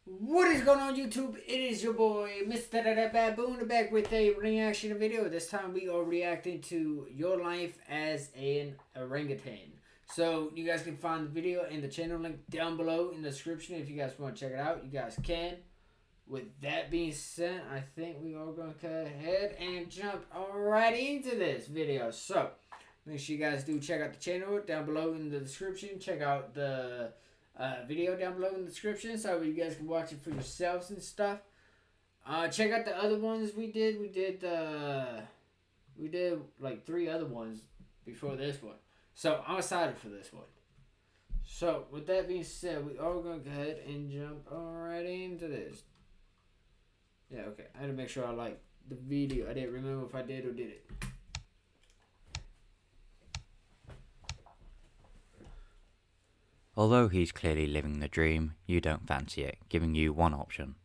What is going on YouTube? It is your boy MrBaboon back with a reaction video. This time we are reacting to your life as an orangutan. So you guys can find the video and the channel link down below in the description if you guys want to check it out. You guys can. With that being said, I think we are going to go ahead and jump right into this video. So make sure you guys do check out the channel down below in the description. Check out the video down below in the description so you guys can watch it for yourselves and stuff. Check out the other ones we did. We did like 3 other ones before this one. So I'm excited for this one. So with that being said, we are going to go ahead and jump right into this. Yeah, okay. I had to make sure I liked the video. I didn't remember if I did or did it. Although he's clearly living the dream, you don't fancy it, giving you one option.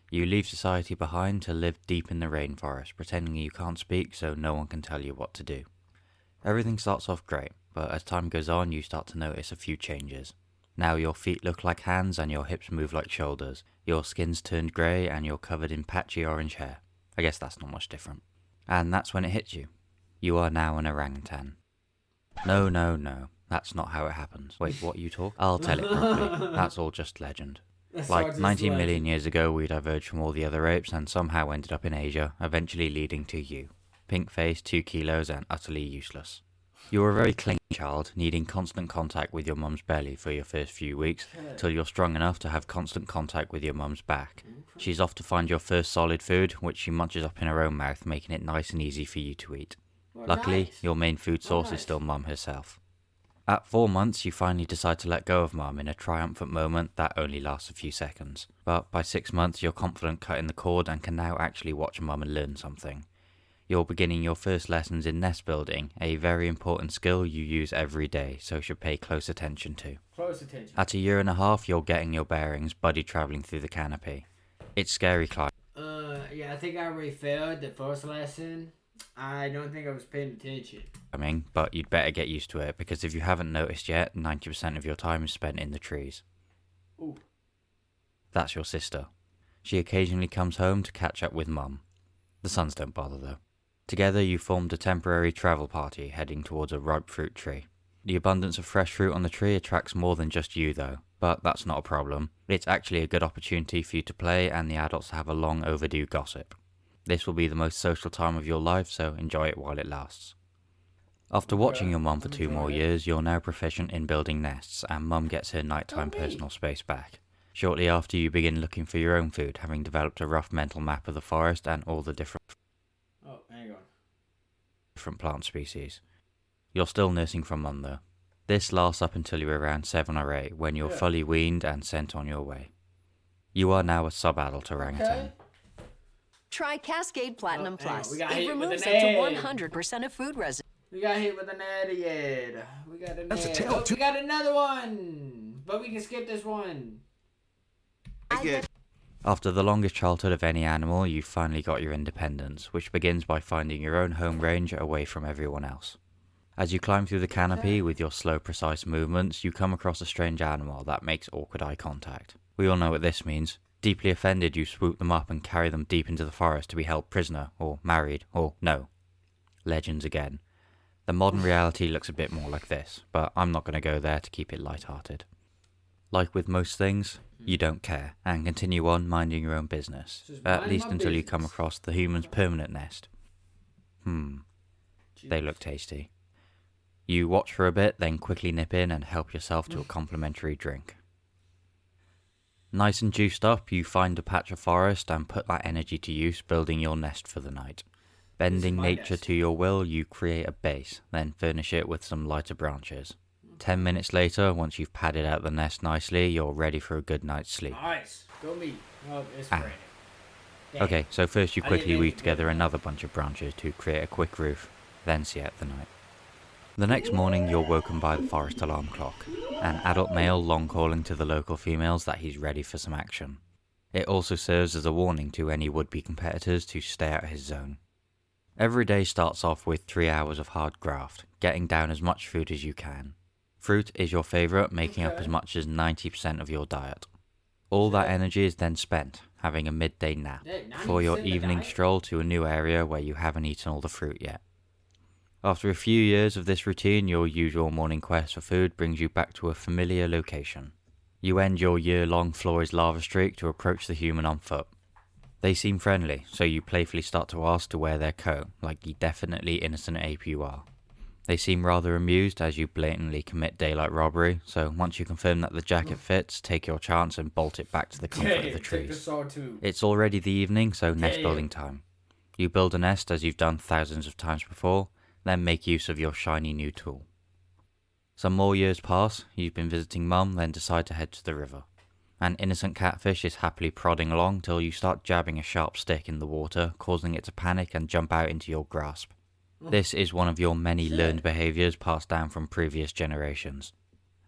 You leave society behind to live deep in the rainforest, pretending you can't speak so no one can tell you what to do. Everything starts off great, but as time goes on you start to notice a few changes. Now your feet look like hands and your hips move like shoulders. Your skin's turned grey and you're covered in patchy orange hair. I guess that's not much different. And that's when it hits you. You are now an orangutan. No. That's not how it happens. Wait, what you talk? I'll tell it properly. That's all just legend. Like 19 million years ago we diverged from all the other apes and somehow ended up in Asia, eventually leading to you. Pink-faced, 2 kilos and utterly useless. You were a very clingy child, needing constant contact with your mum's belly for your first few weeks, till you're strong enough to have constant contact with your mum's back. She's off to find your first solid food, which she munches up in her own mouth, making it nice and easy for you to eat. Luckily, your main food source is still mum herself. At 4 months, you finally decide to let go of mum in a triumphant moment that only lasts a few seconds. But by 6 months, you're confident cutting the cord and can now actually watch mum and learn something. You're beginning your first lessons in nest building, a very important skill you use every day, so should pay close attention to. At 1.5 years, you're getting your bearings, buddy travelling through the canopy. It's scary climbing. Yeah, I think I already failed the first lesson. I don't think I was paying attention. But you'd better get used to it, because if you haven't noticed yet, 90% of your time is spent in the trees. Ooh. That's your sister. She occasionally comes home to catch up with mum. The sons don't bother though. Together you formed a temporary travel party heading towards a ripe fruit tree. The abundance of fresh fruit on the tree attracts more than just you though, but that's not a problem. It's actually a good opportunity for you to play and the adults to have a long overdue gossip. This will be the most social time of your life, so enjoy it while it lasts. After watching your mum for 2 more years, you're now proficient in building nests, and mum gets her nighttime personal space back. Shortly after, you begin looking for your own food, having developed a rough mental map of the forest and all the different plant species. You're still nursing from mum though. This lasts up until you're around 7 or 8, when you're fully weaned and sent on your way. You are now a sub-adult orangutan. Try Cascade Platinum Plus. It removes up to 100% of food residue. We got hit with an ad. We got an ad. Oh, we got another one. But we can skip this one. After the longest childhood of any animal, you've finally got your independence, which begins by finding your own home range away from everyone else. As you climb through the canopy with your slow, precise movements, you come across a strange animal that makes awkward eye contact. We all know what this means. Deeply offended, you swoop them up and carry them deep into the forest to be held prisoner, or married, or no. Legends again. The modern reality looks a bit more like this, but I'm not going to go there to keep it light-hearted. Like with most things, you don't care, and continue on minding your own business, at least until you come across the human's permanent nest. They look tasty. You watch for a bit, then quickly nip in and help yourself to a complimentary drink. Nice and juiced up, you find a patch of forest and put that energy to use building your nest for the night. Bending nature to your will, you create a base, then furnish it with some lighter branches. 10 minutes later, once you've padded out the nest nicely, you're ready for a good night's sleep. Nice. Go me. Oh, it's great. Okay, so first you quickly weave together another bunch of branches to create a quick roof, then see out the night. The next morning, you're woken by the forest alarm clock, an adult male long calling to the local females that he's ready for some action. It also serves as a warning to any would-be competitors to stay out of his zone. Every day starts off with 3 hours of hard graft, getting down as much food as you can. Fruit is your favourite, making up as much as 90% of your diet. All that energy is then spent having a midday nap before your evening stroll to a new area where you haven't eaten all the fruit yet. After a few years of this routine, your usual morning quest for food brings you back to a familiar location. You end your year-long Flores lava streak to approach the human on foot. They seem friendly, so you playfully start to ask to wear their coat, like the definitely innocent ape you are. They seem rather amused as you blatantly commit daylight robbery, so once you confirm that the jacket fits, take your chance and bolt it back to the comfort of the trees. It's already the evening, so nest building time. You build a nest as you've done thousands of times before, then make use of your shiny new tool. Some more years pass, you've been visiting Mum, then decide to head to the river. An innocent catfish is happily prodding along till you start jabbing a sharp stick in the water, causing it to panic and jump out into your grasp. This is one of your many learned behaviours passed down from previous generations.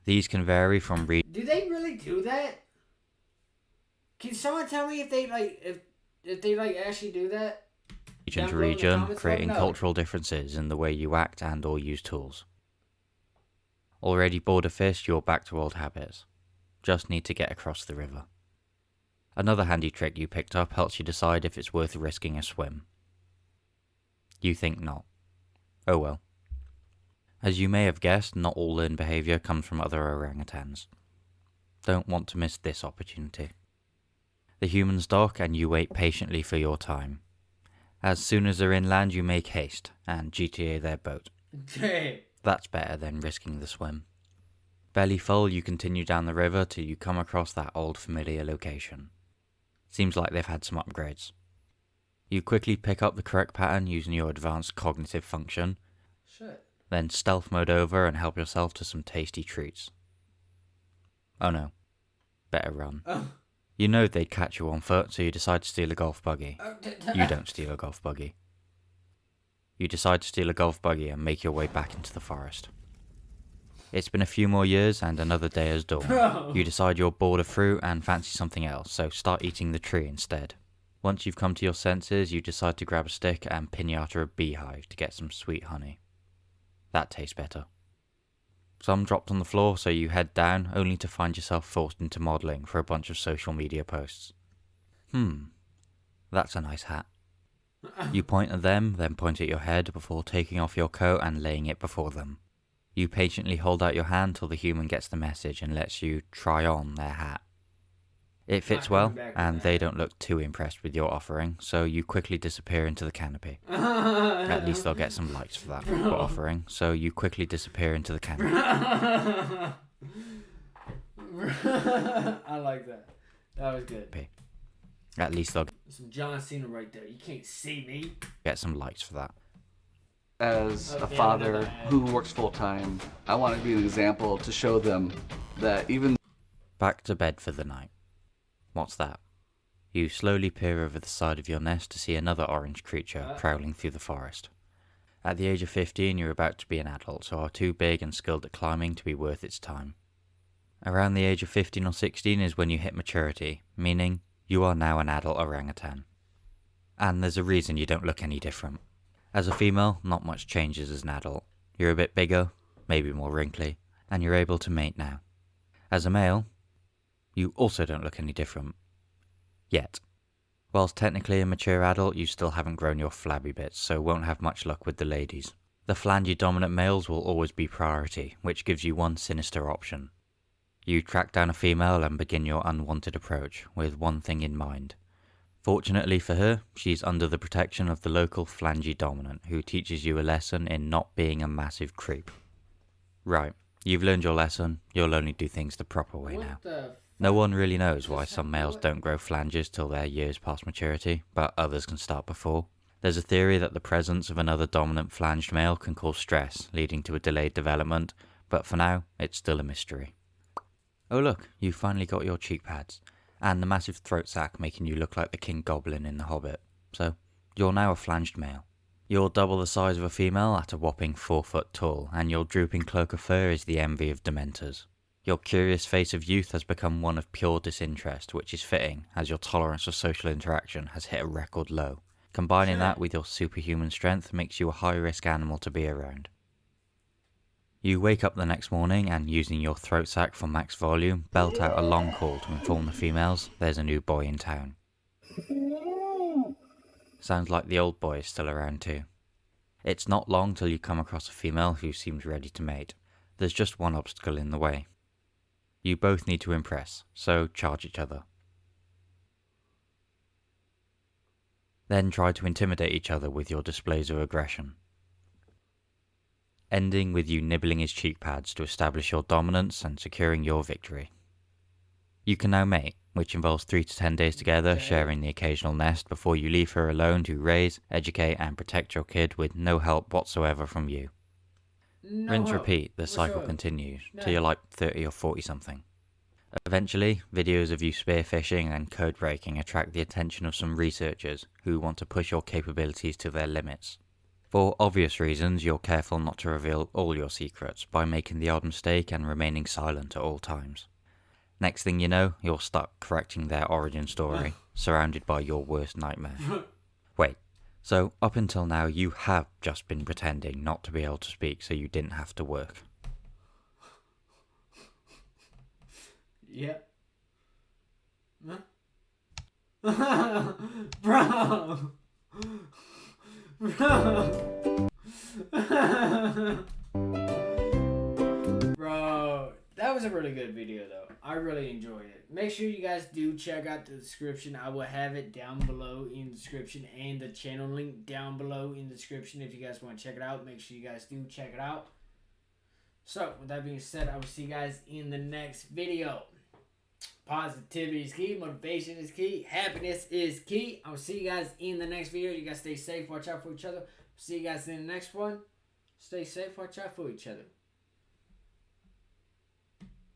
These can vary from Do they really do that? Can someone tell me if they actually do that? region to region, creating cultural differences in the way you act and or use tools. Already bored of fish, you're back to old habits. Just need to get across the river. Another handy trick you picked up helps you decide if it's worth risking a swim. You think not. Oh well. As you may have guessed, not all learned behaviour comes from other orangutans. Don't want to miss this opportunity. The humans dock and you wait patiently for your time. As soon as they're inland, you make haste and GTA their boat. That's better than risking the swim. Belly full, you continue down the river till you come across that old familiar location. Seems like they've had some upgrades. You quickly pick up the correct pattern using your advanced cognitive function. Then stealth mode over and help yourself to some tasty treats. Oh no. Better run. You know they'd catch you on foot, so you decide to steal a golf buggy. You don't steal a golf buggy. You decide to steal a golf buggy and make your way back into the forest. It's been a few more years and another day has dawned. You decide you're bored of fruit and fancy something else, so start eating the tree instead. Once you've come to your senses, you decide to grab a stick and pinata a beehive to get some sweet honey. That tastes better. Some dropped on the floor, so you head down, only to find yourself forced into modelling for a bunch of social media posts. That's a nice hat. You point at them, then point at your head before taking off your coat and laying it before them. You patiently hold out your hand till the human gets the message and lets you try on their hat. It fits well, and they don't look too impressed with your offering, so you quickly disappear into the canopy. At least they'll get some likes for that for offering, so you quickly disappear into the canopy. I like that. That was good. At least they'll some John Cena right there. You can't see me. Get some likes for that. As a father who works full-time, I want to be an example to show them that even... Back to bed for the night. What's that? You slowly peer over the side of your nest to see another orange creature prowling through the forest. At the age of 15, you're about to be an adult, so are too big and skilled at climbing to be worth its time. Around the age of 15 or 16 is when you hit maturity, meaning you are now an adult orangutan. And there's a reason you don't look any different. As a female, not much changes as an adult. You're a bit bigger, maybe more wrinkly, and you're able to mate now. As a male, you also don't look any different. Yet. Whilst technically a mature adult, you still haven't grown your flabby bits, so won't have much luck with the ladies. The flangy dominant males will always be priority, which gives you one sinister option. You track down a female and begin your unwanted approach, with one thing in mind. Fortunately for her, she's under the protection of the local flangy dominant, who teaches you a lesson in not being a massive creep. Right, you've learned your lesson, you'll only do things the proper way now. No one really knows why some males don't grow flanges till they're years past maturity, but others can start before. There's a theory that the presence of another dominant flanged male can cause stress, leading to a delayed development, but for now, it's still a mystery. Oh look, you finally got your cheek pads, and the massive throat sac making you look like the King Goblin in The Hobbit. So, you're now a flanged male. You're double the size of a female at a whopping 4 foot tall, and your drooping cloak of fur is the envy of dementors. Your curious face of youth has become one of pure disinterest, which is fitting, as your tolerance of social interaction has hit a record low. Combining that with your superhuman strength makes you a high-risk animal to be around. You wake up the next morning and, using your throat sac for max volume, belt out a long call to inform the females there's a new boy in town. Sounds like the old boy is still around too. It's not long till you come across a female who seems ready to mate. There's just one obstacle in the way. You both need to impress, so charge each other. Then try to intimidate each other with your displays of aggression, ending with you nibbling his cheek pads to establish your dominance and securing your victory. You can now mate, which involves 3 to 10 days together, sharing the occasional nest before you leave her alone to raise, educate and protect your kid with no help whatsoever from you. Rinse repeat, the cycle continues, till you're like 30 or 40 something. Eventually, videos of you spearfishing and code breaking attract the attention of some researchers who want to push your capabilities to their limits. For obvious reasons, you're careful not to reveal all your secrets by making the odd mistake and remaining silent at all times. Next thing you know, you're stuck correcting their origin story, surrounded by your worst nightmare. Wait, so up until now you have just been pretending not to be able to speak so you didn't have to work? Yep. Huh? Bro! Bro, that was a really good video though. I really enjoyed it. Make sure you guys do check out the description. I will have it down below in the description and the channel link down below in the description if you guys want to check it out. Make sure you guys do check it out. So, with that being said, I will see you guys in the next video. Positivity is key. Motivation is key. Happiness is key. I will see you guys in the next video. You guys stay safe. Watch out for each other. See you guys in the next one. Stay safe. Watch out for each other.